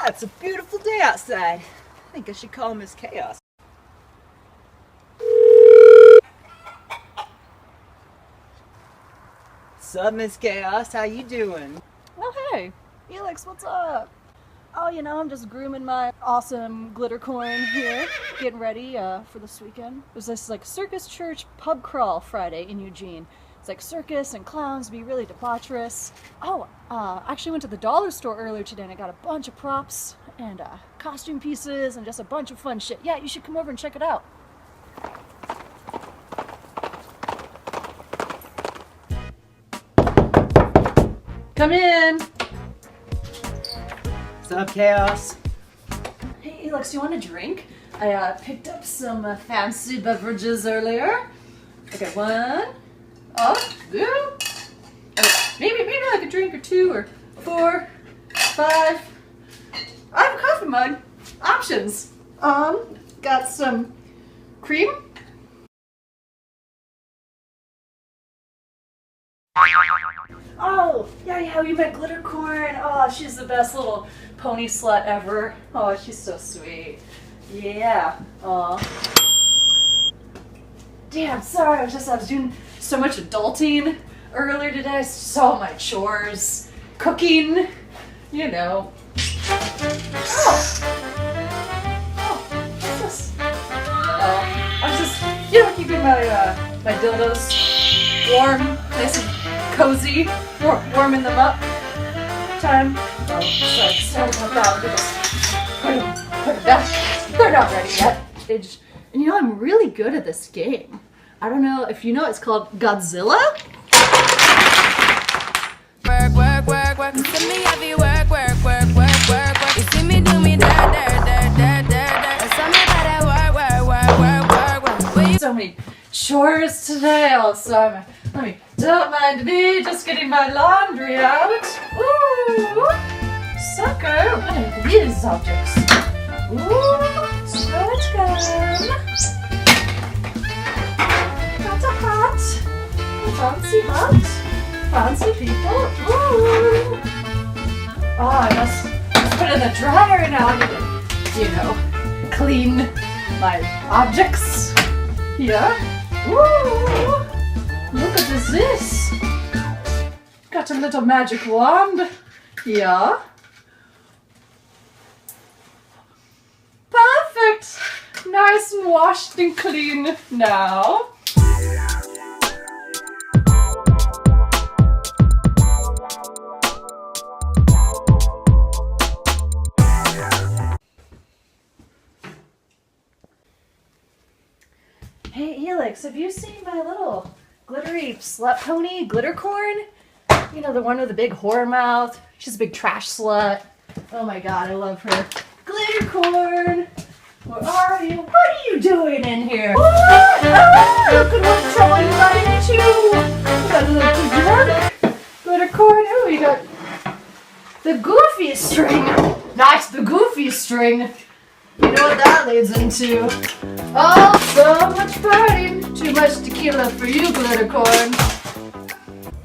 It's a beautiful day outside. I think I should call Miz Chaos. What's up, Miz Chaos? How you doing? Oh, hey. Ilex, what's up? Oh, you know, I'm just grooming my awesome glitter coin here, getting ready for this weekend. There's this like Circus Church pub crawl Friday in Eugene. It's like circus and clowns, be really debaucherous. Oh, actually went to the dollar store earlier today and I got a bunch of props and costume pieces and just a bunch of fun shit. Yeah, you should come over and check it out. Come in. What's up, Chaos? Hey, Ilex, you want a drink? I picked up some fancy beverages earlier. Okay, one. Two. Okay, maybe like a drink or two or 4, 5. I have a coffee mug. Options. Got some cream. Oh, yeah, you met Glitter Corn. Oh, she's the best little pony slut ever. Oh, she's so sweet. Yeah. Aw. Damn, sorry, I was doing so much adulting earlier today. I saw my chores, cooking, you know. Oh, what's this? Oh, I was just, you know, keeping my dildos warm, nice and cozy, warming them up. Time. Oh, sorry about that. We'll just put it back. They're not ready yet. And you know, I'm really good at this game. I don't know if you know, it's called Godzilla. Work. You see me heavy work. You see me do me dirt. Tell me about that work. So many chores today. Also, don't mind me just getting my laundry out. Ooh, sucker. What are these objects? Ooh, so much fun. Got a hat. Fancy people. Ooh. Oh, I must put it in the dryer now. I need to, you know, clean my objects. Yeah. Ooh. Look at this. Got a little magic wand. Yeah. Perfect. Nice and washed and clean now. Hey, Ilex, have you seen my little glittery slut pony, Glitter Corn? You know, the one with the big whore mouth. She's a big trash slut. Oh my god, I love her. Glitter Corn! Where are you? What are you doing in here? What? Look at what trouble you got into! You got a little too drunk. Glitter Corn, oh, you got the goofy string. Nice, the goofy string. You know what that leads into? Oh, so much partying. Too much tequila for you, Glitter Corn.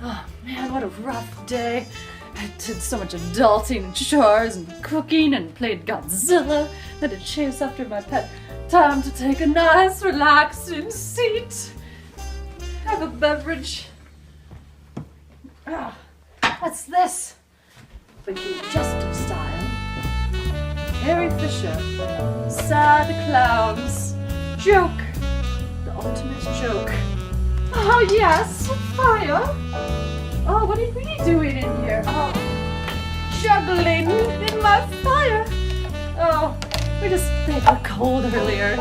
Oh man, what a rough day. I did so much adulting and chores and cooking and played Godzilla. Had to chase after my pet. Time to take a nice relaxing seat. Have a beverage. What's this? But you Justice style. Harry Fisher. Sad clowns. Joke. The ultimate joke. Oh yes, fire. Oh, what are we doing in here? Oh, juggling in my fire. Oh, they were cold earlier.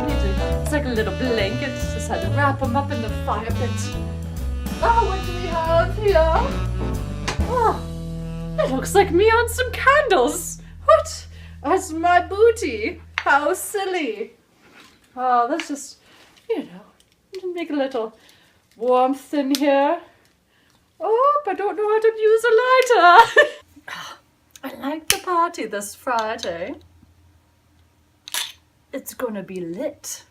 It's like a little blanket. Just had to wrap them up in the fire pit. Oh, what do we have here? Oh, it looks like me on some candles. What? That's my booty. How silly. Oh, let's just, you know, make a little warmth in here. Oh, I don't know how to use a lighter. I like the party this Friday. It's gonna be lit.